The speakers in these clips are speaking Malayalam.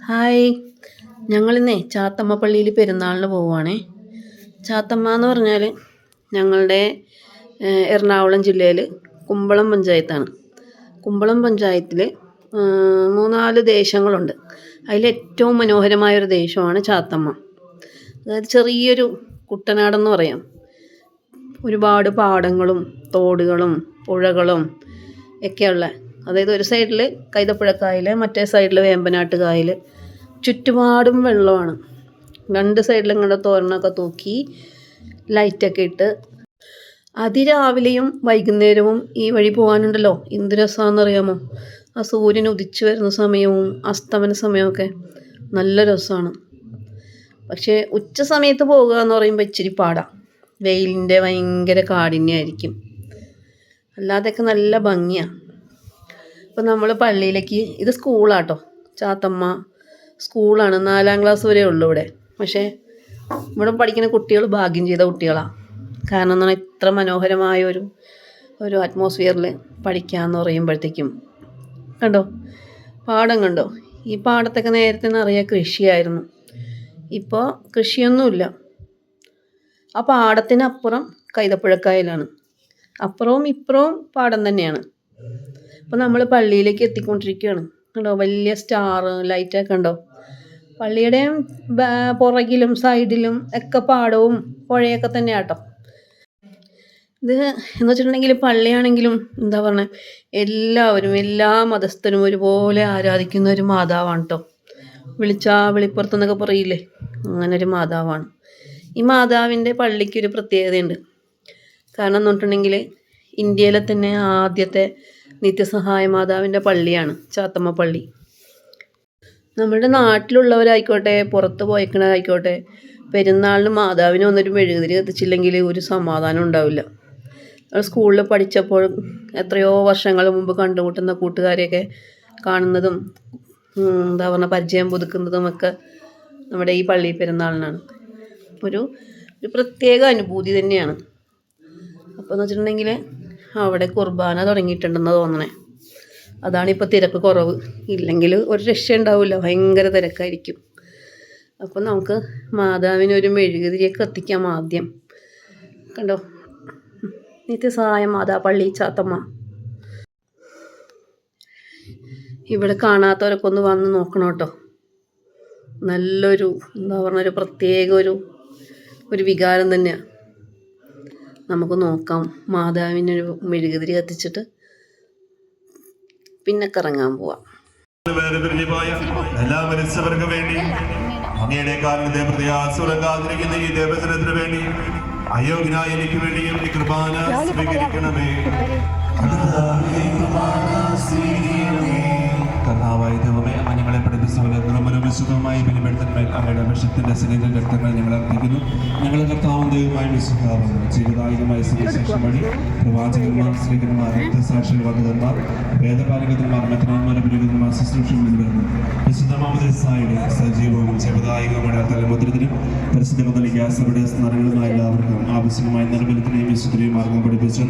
ഹായ്, ഞങ്ങളിന്നേ ചാത്തമ്മ പള്ളിയിൽ പെരുന്നാളിന് പോവുകയാണേ. ചാത്തമ്മ എന്ന് പറഞ്ഞാൽ ഞങ്ങളുടെ എറണാകുളം ജില്ലയിൽ കുമ്പളം പഞ്ചായത്താണ്. കുമ്പളം പഞ്ചായത്തിൽ മൂന്നാല് ദേശങ്ങളുണ്ട്. അതിലേറ്റവും മനോഹരമായൊരു ദേശമാണ് ചാത്തമ്മ. അതായത് ചെറിയൊരു കുട്ടനാടെന്ന് പറയാം. ഒരുപാട് പാടങ്ങളും തോടുകളും പുഴകളും ഒക്കെയുള്ള, അതായത് ഒരു സൈഡിൽ കൈതപ്പുഴക്കായൽ, മറ്റേ സൈഡിൽ വേമ്പനാട്ട് കായൽ, ചുറ്റുപാടും വെള്ളമാണ്. രണ്ട് സൈഡിലും ഇങ്ങനെ തോരണമൊക്കെ തൂക്കി ലൈറ്റൊക്കെ ഇട്ട് അതിരാവിലെയും വൈകുന്നേരവും ഈ വഴി പോകാനുണ്ടല്ലോ, എന്ത് രസമാണെന്നറിയാമോ. ആ സൂര്യൻ ഉദിച്ചു വരുന്ന സമയവും അസ്തമന സമയമൊക്കെ നല്ല രസമാണ്. പക്ഷേ ഉച്ച സമയത്ത് പോകുക എന്ന് പറയുമ്പോൾ ഇച്ചിരി പാടാണ്. വെയിലിൻ്റെ ഭയങ്കര കാഠിന്യമായിരിക്കും. അല്ലാതെയൊക്കെ നല്ല ഭംഗിയാണ്. ഇപ്പം നമ്മൾ പള്ളിയിലേക്ക്, ഇത് സ്കൂളാട്ടോ, ചാത്തമ്മ സ്കൂളാണ്. 4ാം ക്ലാസ് വരെ ഉള്ളൂ ഇവിടെ. പക്ഷേ ഇവിടെ പഠിക്കുന്ന കുട്ടികൾ ഭാഗ്യം ചെയ്ത കുട്ടികളാണ്. കാരണം എന്താണ്, ഇത്ര മനോഹരമായ ഒരു അറ്റ്മോസ്ഫിയറിൽ പഠിക്കാമെന്ന് പറയുമ്പോഴത്തേക്കും കണ്ടോ, പാടം കണ്ടോ. ഈ പാടത്തൊക്കെ നേരത്തെ നിറയെ കൃഷിയായിരുന്നു. ഇപ്പോൾ കൃഷിയൊന്നുമില്ല. ആ പാടത്തിനപ്പുറം കൈതപ്പുഴക്കായലാണ്, അപ്പുറവും ഇപ്പുറവും പാടം തന്നെയാണ്. അപ്പോൾ നമ്മൾ പള്ളിയിലേക്ക് എത്തിക്കൊണ്ടിരിക്കുകയാണ്. കണ്ടോ, വലിയ സ്റ്റാർ ലൈറ്റൊക്കെ ഉണ്ടോ. പള്ളിയുടെയും പുറകിലും സൈഡിലും ഒക്കെ പാടവും പുഴയൊക്കെ തന്നെയാട്ടോ. ഇത് എന്ന് വെച്ചിട്ടുണ്ടെങ്കിൽ പള്ളിയാണെങ്കിലും എന്താ പറയുക, എല്ലാവരും എല്ലാ മതസ്ഥരും ഒരുപോലെ ആരാധിക്കുന്ന ഒരു മാതാവാണ് കേട്ടോ. വെളിപ്പുറത്തെന്നൊക്കെ പറയില്ലേ, അങ്ങനെ ഒരു മാതാവാണ്. ഈ മാതാവിൻ്റെ പള്ളിക്കൊരു പ്രത്യേകതയുണ്ട്. കാരണം എന്ന് പറഞ്ഞിട്ടുണ്ടെങ്കിൽ ഇന്ത്യയിലെ തന്നെ ആദ്യത്തെ നിത്യസഹായ മാതാവിൻ്റെ പള്ളിയാണ് ചാത്തമ്മ പള്ളി. നമ്മുടെ നാട്ടിലുള്ളവരായിക്കോട്ടെ പുറത്ത് പോയിക്കണതായിക്കോട്ടെ, പെരുന്നാളിന് മാതാവിനെ വന്നൊരു മെഴുകുതിരി കത്തിച്ചില്ലെങ്കിൽ ഒരു സമാധാനം ഉണ്ടാവില്ല. സ്കൂളിൽ പഠിച്ചപ്പോൾ എത്രയോ വർഷങ്ങൾ മുമ്പ് കണ്ടുമുട്ടുന്ന കൂട്ടുകാരെയൊക്കെ കാണുന്നതും എന്താ പറയുക പരിചയം പുതുക്കുന്നതുമൊക്കെ നമ്മുടെ ഈ പള്ളി പെരുന്നാളിനാണ്. ഒരു പ്രത്യേക അനുഭൂതി തന്നെയാണ്. അപ്പോൾ എന്ന് വെച്ചിട്ടുണ്ടെങ്കിൽ അവിടെ കുർബാന തുടങ്ങിയിട്ടുണ്ടെന്ന് തോന്നണേ. അതാണിപ്പോൾ തിരക്ക് കുറവ്. ഇല്ലെങ്കിൽ ഒരു രക്ഷ ഉണ്ടാവില്ല, ഭയങ്കര തിരക്കായിരിക്കും. അപ്പോൾ നമുക്ക് മാതാവിനൊരു മെഴുകുതിരിയൊക്കെ കത്തിക്കാം ആദ്യം. കണ്ടോ, നിത്യസഹായ മാതാ പള്ളി ചാത്തമ്മ. ഇവിടെ കാണാത്തവരൊക്കെ ഒന്ന് വന്ന് നോക്കണം കേട്ടോ. നല്ലൊരു എന്താ പറഞ്ഞ ഒരു പ്രത്യേക ഒരു വികാരം തന്നെയാണ്. നമുക്ക് നോക്കാം. മാതാവിനൊരു മെഴുകുതിരി കത്തിച്ചിട്ട് പിന്നെ കറങ്ങാൻ പോവാം. എല്ലാ മനുഷ്യർക്ക് വേണ്ടി അങ്ങയുടെ കാരണത്തെ പ്രത്യാസുരകാതിരിക്കുന്ന ഈ ദേവസനത്തിന് വേണ്ടി അയോഗ്യനായ എനിക്ക് വേണ്ടിയും ഈ കുർബാന സ്വീകരിക്കണമേ. കർത്താവായ ദൈവമേ, ഞങ്ങളെ പഠിപ്പിച്ച പോലെ നിർമ്മലവിശുദ്ധമായി ബലിപെടുത്തന്മേൽ അങ്ങയുടെ വിഷത്തിന്റെ ശരീര രക്തങ്ങൾ ഞങ്ങൾ അർപ്പിക്കുന്നു. ഞങ്ങൾ കർത്താവും ദൈവമായി വിശുദ്ധാവുന്നു. ജീവിതായുധമായ സുവിശേഷം വഴി പ്രവാചകന്മാർ, സ്ത്രീകന്മാർ, രക്തസാക്ഷികൾ, വനിതന്മാർ, വേദപാലകന്മാർ, മെത്രാന്മാർ, പുരോഹിതന്മാർ, ശുശ്രൂഷകളിൽ വരുന്നു. വിശുദ്ധമാമദീസായുടെ സജീവവും ജീവിതായുധമായ തലമുദ്രത്തിനും പരിശുദ്ധ മുതലിക്ക് സഭയുടെ സ്മരണകളുമായ എല്ലാവർക്കും ആവശ്യമായ നിർബലത്തിനെയും വിശുദ്ധിനെയും മാർഗം പഠിപ്പിച്ചു.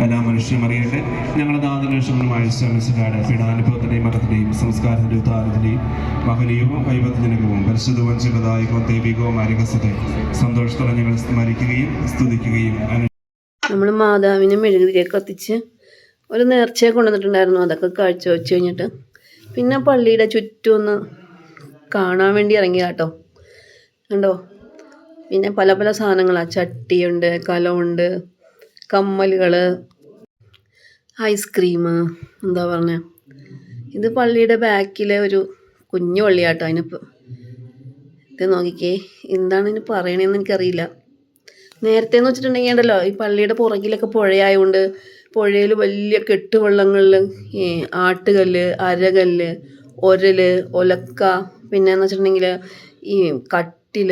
എല്ലാ മനുഷ്യരും അറിയട്ടെ, ഞങ്ങളുടെ നാദലക്ഷണമായ ശ്രമിച്ചാണ് പീഡാനുഭവത്തിന്റെയും മതത്തിന്റെയും സംസ്കാരത്തിന്റെ ഉദാഹരണത്തിന്റെയും മഹനീയവും കൈവജനകവും പരിശുദ്ധവും ചിലതായകവും ദൈവികവും രഹസ്യത്തെ സന്തോഷത്തോടെ ഞങ്ങൾ സ്മരിക്കുകയും സ്തുതിക്കുകയും. നമ്മൾ മാതാവിനെ മെഴുകുതിരിയൊക്കെ കത്തിച്ച് ഒരു നേർച്ചയെ കൊണ്ടുവന്നിട്ടുണ്ടായിരുന്നു. അതൊക്കെ കാഴ്ച വെച്ച് കഴിഞ്ഞിട്ട് പിന്നെ പള്ളിയുടെ ചുറ്റും ഒന്ന് കാണാൻ വേണ്ടി ഇറങ്ങി കേട്ടോ. കണ്ടോ, പിന്നെ പല പല സാധനങ്ങളാണ്. ചട്ടിയുണ്ട്, കലമുണ്ട്, കമ്മലുകൾ, ഐസ്ക്രീം, എന്താ പറഞ്ഞ, ഇത് പള്ളിയുടെ ബാക്കിലെ ഒരു കുഞ്ഞു പള്ളിയാട്ടോ. അതിനിപ്പോൾ ഇത് നോക്കിക്കേ, എന്താണ് ഇതിന് പറയണതെന്ന് എനിക്കറിയില്ല. നേരത്തെ എന്ന് വെച്ചിട്ടുണ്ടെങ്കിൽ ഉണ്ടല്ലോ, ഈ പള്ളിയുടെ പുറകിലൊക്കെ പുഴയായതുകൊണ്ട് പുഴയിൽ വലിയ കെട്ടുവള്ളങ്ങളിൽ ഈ ആട്ടുകല്ല്, അരകല്ല്, ഒരല്, ഒലക്ക, പിന്നെ എന്ന് വെച്ചിട്ടുണ്ടെങ്കിൽ ഈ കട്ടിൽ,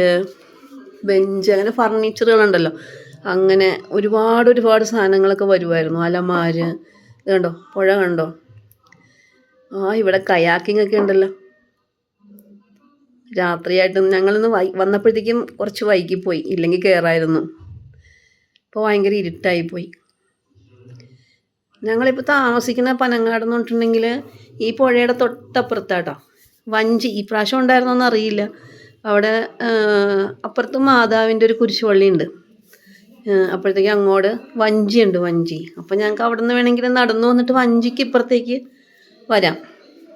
ബെഞ്ച്, അങ്ങനെ ഫർണിച്ചറുകളുണ്ടല്ലോ, അങ്ങനെ ഒരുപാട് സാധനങ്ങളൊക്കെ വരുമായിരുന്നു. അലമാര്. ഇത് കണ്ടോ, പുഴ കണ്ടോ. ഇവിടെ കയാക്കിംഗ് ഒക്കെ ഉണ്ടല്ലോ. രാത്രിയായിട്ട് ഞങ്ങളിന്ന് വന്നപ്പോഴത്തേക്കും കുറച്ച് വൈകിപ്പോയി, ഇല്ലെങ്കിൽ കയറായിരുന്നു. ഇപ്പോൾ ഭയങ്കര ഇരുട്ടായിപ്പോയി. ഞങ്ങളിപ്പോൾ താമസിക്കുന്ന പനങ്ങാടെന്ന് പറഞ്ഞിട്ടുണ്ടെങ്കിൽ ഈ പുഴയുടെ തൊട്ടപ്പുറത്താട്ടോ. വഞ്ചി ഈ പ്രാവശ്യം ഉണ്ടായിരുന്നോന്ന് അറിയില്ല. അവിടെ അപ്പുറത്ത് മാതാവിൻ്റെ ഒരു കുരിശുപള്ളിയുണ്ട്. അപ്പോഴത്തേക്ക് അങ്ങോട്ട് വഞ്ചിയുണ്ട്, വഞ്ചി. അപ്പോൾ ഞങ്ങൾക്ക് അവിടെ നിന്ന് വേണമെങ്കിൽ നടന്നു വന്നിട്ട് വഞ്ചിക്ക് ഇപ്പുറത്തേക്ക് വരാം.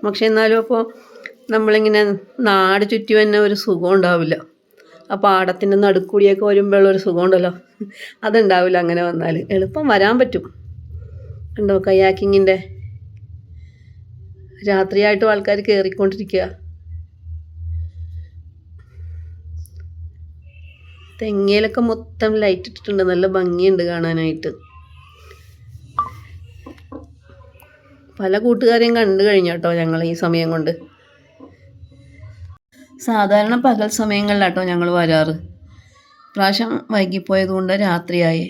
പക്ഷെ എന്നാലും അപ്പോൾ നമ്മളിങ്ങനെ നാട് ചുറ്റി തന്നെ ഒരു സുഖം ഉണ്ടാവില്ല. ആ പാടത്തിൻ്റെ നടുക്കൂടിയൊക്കെ വരുമ്പോഴുള്ളൊരു സുഖം ഉണ്ടല്ലോ, അതുണ്ടാവില്ല അങ്ങനെ വന്നാൽ. എളുപ്പം വരാൻ പറ്റും. ഉണ്ടോ കയാക്കിങ്ങിൻ്റെ രാത്രിയായിട്ടും ആൾക്കാർ കയറിക്കൊണ്ടിരിക്കുക. തെങ്ങയിലൊക്കെ മൊത്തം ലൈറ്റ് ഇട്ടിട്ടുണ്ട്, നല്ല ഭംഗിയുണ്ട് കാണാനായിട്ട്. പല കൂട്ടുകാരെയും കണ്ടു കഴിഞ്ഞു കേട്ടോ ഞങ്ങൾ ഈ സമയം കൊണ്ട്. സാധാരണ പകൽ സമയങ്ങളിലാട്ടോ ഞങ്ങൾ വരാറ്. പ്രാവശ്യം വൈകിപ്പോയത് കൊണ്ട് രാത്രിയായേ.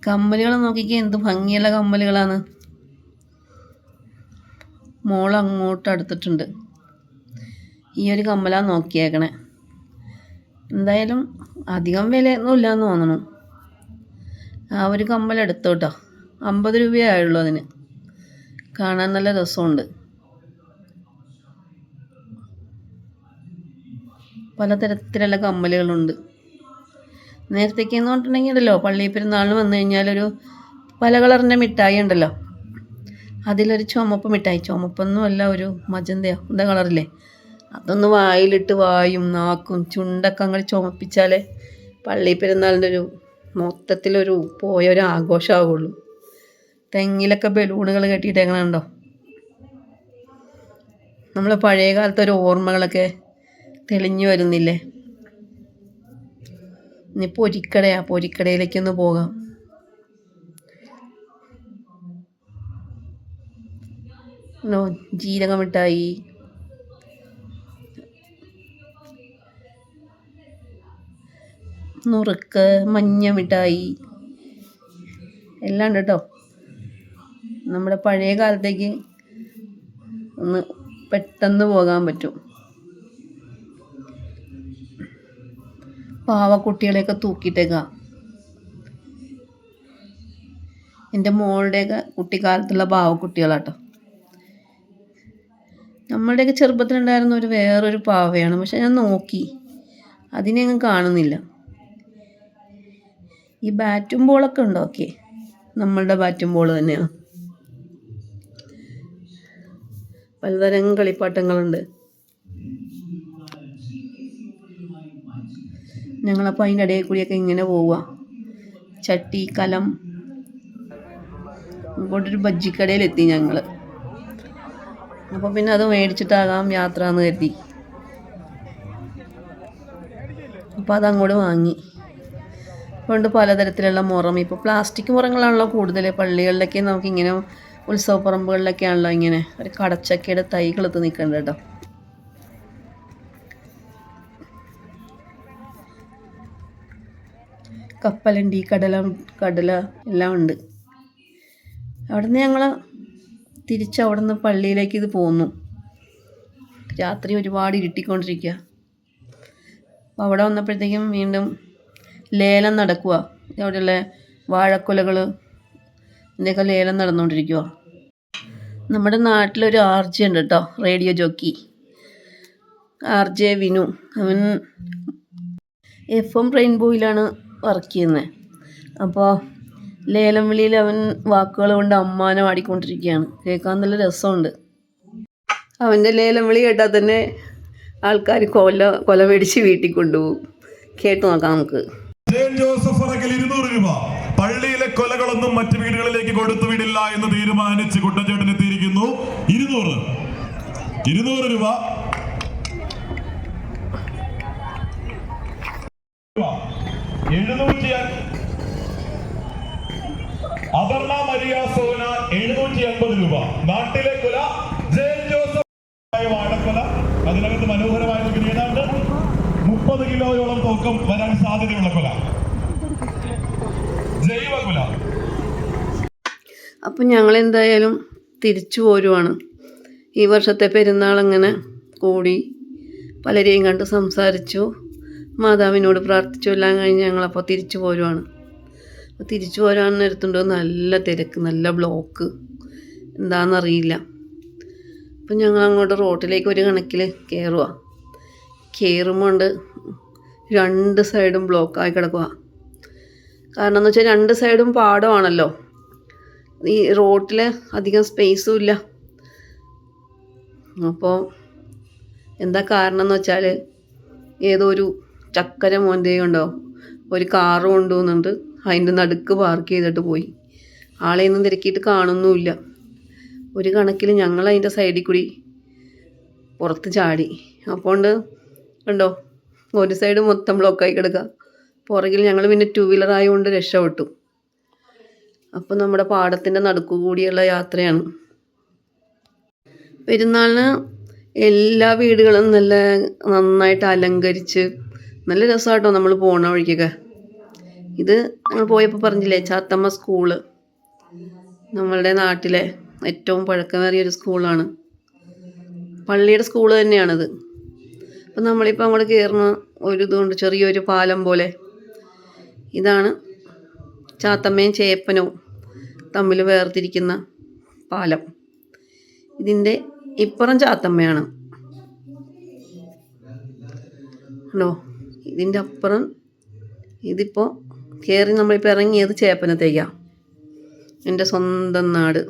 കമ്മലുകൾ നോക്കിക്കേ, എന്ത് ഭംഗിയുള്ള കമ്മലുകളാണ്. മോൾ അങ്ങോട്ട് അടുത്തിട്ടുണ്ട്. ഈ ഒരു കമ്മലാണ് നോക്കിയേക്കണേ. എന്തായാലും അധികം വിലയൊന്നും ഇല്ലയെന്ന് തോന്നണു. ആ ഒരു കമ്മൽ എടുത്തു കേട്ടോ. 50 രൂപയേ ആയുള്ളൂ അതിന്. കാണാൻ നല്ല രസമുണ്ട്. പലതരത്തിലുള്ള കമ്മലുകളുണ്ട്. നേരത്തേക്കെന്ന് പറഞ്ഞിട്ടുണ്ടെങ്കിൽ ഉണ്ടല്ലോ, പള്ളി പെരുന്നാളിന് വന്നു കഴിഞ്ഞാലൊരു പല കളറിൻ്റെ മിഠായി ഉണ്ടല്ലോ, അതിലൊരു ചുമപ്പ് മിഠായി, ചുമപ്പൊന്നുമല്ല, ഒരു മജന്തയോ എന്താ കളറില്ലേ, അതൊന്ന് വായിലിട്ട് വായും നാക്കും ചുണ്ടൊക്കെ അങ്ങനെ ചുമപ്പിച്ചാലേ പള്ളി പെരുന്നാളിൻ്റെ ഒരു മൊത്തത്തിലൊരു പോയൊരു ആഘോഷമാവുള്ളൂ. തെങ്ങിലൊക്കെ ബലൂണുകൾ കെട്ടിയിട്ട് എങ്ങനെ ഉണ്ടോ, നമ്മൾ പഴയ കാലത്തെ ഒരു ഓർമ്മകളൊക്കെ തെളിഞ്ഞു വരുന്നില്ലേ. ഇനി പൊരിക്കടയിലേക്കൊന്ന് പോകാം. ജീരക മിഠായി, നുറുക്ക്, മഞ്ഞ മിഠായി എല്ലാം ഉണ്ട് കേട്ടോ. നമ്മുടെ പഴയ കാലത്തേക്ക് ഒന്ന് പെട്ടെന്ന് പോകാൻ പറ്റും. പാവക്കുട്ടികളെയൊക്കെ തൂക്കിയിട്ടേക്കാം. എൻ്റെ മോളുടെയൊക്കെ കുട്ടിക്കാലത്തുള്ള പാവക്കുട്ടികളാട്ടോ. നമ്മളുടെയൊക്കെ ചെറുപ്പത്തിലുണ്ടായിരുന്ന ഒരു വേറൊരു പാവയാണ്, പക്ഷെ ഞാൻ നോക്കി അതിനെ അങ്ങ് കാണുന്നില്ല. ഈ ബാറ്റും ബോളൊക്കെ ഉണ്ടോ? ഓക്കെ, നമ്മളുടെ ബാറ്റും ബോൾ തന്നെയാണ്. പലതരം കളിപ്പാട്ടങ്ങളുണ്ട്. ഞങ്ങളപ്പോൾ അതിൻ്റെ ഇടയിൽ കൂടിയൊക്കെ ഇങ്ങനെ പോവുക. ചട്ടി, കലം. ഇങ്ങോട്ടൊരു ബജ്ജിക്കടയിലെത്തി ഞങ്ങൾ. അപ്പോൾ പിന്നെ അത് മേടിച്ചിട്ടാകാം യാത്ര എന്ന് കരുതി. അപ്പോൾ അതങ്ങോട്ട് വാങ്ങി. കൊണ്ട് പലതരത്തിലുള്ള മുറം, ഇപ്പോൾ പ്ലാസ്റ്റിക് മുറങ്ങളാണല്ലോ കൂടുതൽ. പള്ളികളിലൊക്കെ നമുക്കിങ്ങനെ ഉത്സവപ്പറമ്പുകളിലൊക്കെ ആണല്ലോ ഇങ്ങനെ ഒരു കടച്ചക്കയുടെ തൈകളെത്ത് നിൽക്കുന്നുണ്ട് കേട്ടോ. കപ്പലണ്ടി, കടല എല്ലാം ഉണ്ട്. അവിടുന്ന് ഞങ്ങൾ അവിടുന്ന് പള്ളിയിലേക്ക് ഇത് പോന്നു. രാത്രി ഒരുപാട് ഇരുട്ടിക്കൊണ്ടിരിക്കുക. അപ്പോൾ അവിടെ വന്നപ്പോഴത്തേക്കും വീണ്ടും ലേലം നടക്കുക. അവിടെയുള്ള വാഴക്കുലകൾ ഇതിൻ്റെയൊക്കെ ലേലം നടന്നുകൊണ്ടിരിക്കുക. നമ്മുടെ നാട്ടിലൊരു RJ ഉണ്ട് കേട്ടോ, റേഡിയോ ജോക്കി, RJ വിനു. അവൻ FM റെയിൻബോയിലാണ് വർക്ക് ചെയ്യുന്നത്. അപ്പോൾ ലേലം വിളിയിൽ അവൻ വാക്കുകൾ കൊണ്ട് അമ്മാനം ആടിക്കൊണ്ടിരിക്കുകയാണ്. കേൾക്കാൻ നല്ല രസമുണ്ട്. അവൻ്റെ ലേലം വിളി കേട്ടാൽ തന്നെ ആൾക്കാർ കൊല മേടിച്ച് വീട്ടിൽ കൊണ്ടുപോകും. കേട്ടു നോക്കാം നമുക്ക്. ജോസഫ് അറക്കൽ 200 രൂപ. പള്ളിയിലെ കൊലകളൊന്നും മറ്റു വീടുകളിലേക്ക് കൊടുത്തുവിടില്ല എന്ന് തീരുമാനിച്ച് കുട്ടച്ചേട്ടൻ എത്തിയിരിക്കുന്നു. 200 രൂപ. അപർണ മരിയ സോന 750 രൂപ. നാട്ടിലെ കൊല ജയൻ ജോസഫ് വാഴക്കൊല. അതിനകത്ത് മനോഹരമായ ഏതാണ്ട് 30 കിലോയോളം തൂക്കം വരാൻ സാധ്യതയുള്ള കൊല, ജൈവകൊല. അപ്പം ഞങ്ങൾ എന്തായാലും തിരിച്ചു പോരുവാണ്. ഈ വർഷത്തെ പെരുന്നാൾ അങ്ങനെ കൂടി പലരെയും കണ്ട് സംസാരിച്ചു, മാതാവിനോട് പ്രാർത്ഥിച്ചു, എല്ലാം കഴിഞ്ഞ് ഞങ്ങളപ്പോൾ തിരിച്ചു പോരുവാണ്. അപ്പോൾ തിരിച്ചു പോരാൻ നേരത്തുണ്ട് നല്ല തിരക്ക്, നല്ല ബ്ലോക്ക്, എന്താണെന്നറിയില്ല. അപ്പം ഞങ്ങൾ അങ്ങോട്ട് റോട്ടിലേക്ക് ഒരു കണക്കിൽ കയറുക. കയറുമ്പോൾ രണ്ട് സൈഡും ബ്ലോക്കായി കിടക്കുക. കാരണം എന്ന് വെച്ചാൽ രണ്ട് സൈഡും പാടമാണല്ലോ, ഈ റോട്ടിൽ അധികം സ്പേസും ഇല്ല. അപ്പോൾ എന്താ കാരണം എന്ന് വെച്ചാൽ ഏതോ ഒരു ചക്കര മോൻ്റെ ഉണ്ടോ ഒരു കാറ് കൊണ്ടുപോകുന്നുണ്ട്, അതിൻ്റെ നടുക്ക് പാർക്ക് ചെയ്തിട്ട് പോയി. ആളെയൊന്നും തിരക്കിയിട്ട് കാണുന്നുമില്ല. ഒരു കണക്കിൽ ഞങ്ങൾ അതിൻ്റെ സൈഡിൽ കൂടി പുറത്ത് ചാടി. അപ്പോൾ കണ്ടോ ഒരു സൈഡ് മൊത്തം ബ്ലോക്കായി കിടക്കുക. പുറകിൽ ഞങ്ങൾ പിന്നെ 2 വീലർ ആയതുകൊണ്ട് രക്ഷപ്പെട്ടു. അപ്പോൾ നമ്മുടെ പാടത്തിൻ്റെ നടുക്കു കൂടിയുള്ള യാത്രയാണ്. പെരുന്നാളിന് എല്ലാ വീടുകളും നല്ല നന്നായിട്ട് അലങ്കരിച്ച് നല്ല രസമാട്ടോ നമ്മൾ പോണ വഴിക്കൊക്കെ. ഇത് ഞങ്ങൾ പോയപ്പോൾ പറഞ്ഞില്ലേ, ചാത്തമ്മ സ്കൂള് നമ്മളുടെ നാട്ടിലെ ഏറ്റവും പഴക്കമേറിയൊരു സ്കൂളാണ്. പള്ളിയുടെ സ്കൂൾ തന്നെയാണിത്. അപ്പം നമ്മളിപ്പോൾ അങ്ങോട്ട് കയറുന്ന ഒരു ഇതുകൊണ്ട് ചെറിയൊരു പാലം പോലെ. ഇതാണ് ചാത്തമ്മയും ചേപ്പനവും തമ്മിൽ വേർതിരിക്കുന്ന പാലം. ഇതിൻ്റെ ഇപ്പുറം ചാത്തമ്മയാണ് ണ്ടോ, ഇതിൻ്റെ അപ്പുറം. ഇതിപ്പോൾ കയറി നമ്മളിപ്പോൾ ഇറങ്ങിയത് ചേപ്പനത്തേക്കാണ്, എൻ്റെ സ്വന്തം നാട്.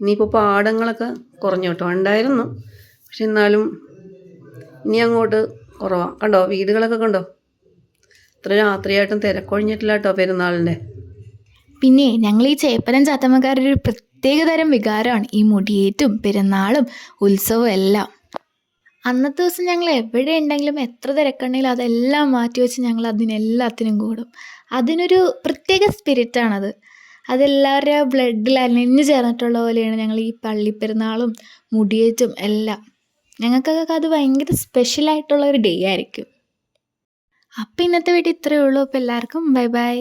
ഇനിയിപ്പോൾ പാടങ്ങളൊക്കെ കുറഞ്ഞു കേട്ടോ, ഉണ്ടായിരുന്നു. പക്ഷെ എന്നാലും ഇനി അങ്ങോട്ട് കുറവാണ്. കണ്ടോ വീടുകളൊക്കെ കണ്ടോ, ഇത്ര രാത്രിയായിട്ടും തിരക്കൊഴിഞ്ഞിട്ടില്ല കേട്ടോ പെരുന്നാളിൻ്റെ. പിന്നെ ഞങ്ങൾ ഈ ചേപ്പനം ചാത്തമ്മക്കാരുടെ ഒരു പ്രത്യേക തരം വികാരമാണ് ഈ മുടിയേറ്റും പെരുന്നാളും ഉത്സവവും എല്ലാം. അന്നത്തെ ദിവസം ഞങ്ങൾ എവിടെ ഉണ്ടെങ്കിലും എത്ര തിരക്കുണ്ടെങ്കിലും അതെല്ലാം മാറ്റി വെച്ച് ഞങ്ങൾ അതിനെല്ലാത്തിനും കൂടും. അതിനൊരു പ്രത്യേക സ്പിരിറ്റാണത്. അതെല്ലാവരുടെയും ബ്ലഡിൽ അലിഞ്ഞു ചേർന്നിട്ടുള്ള പോലെയാണ് ഞങ്ങൾ ഈ പള്ളിപ്പെരുന്നാളും മുടിയേറ്റും എല്ലാം. ഞങ്ങൾക്കൊക്കെ അത് ഭയങ്കര സ്പെഷ്യലായിട്ടുള്ള ഒരു ഡേ ആയിരിക്കും. അപ്പം ഇന്നത്തെ വീഡിയോ ഇത്രയേ ഉള്ളൂ. അപ്പോൾ എല്ലാവർക്കും ബൈ ബൈ.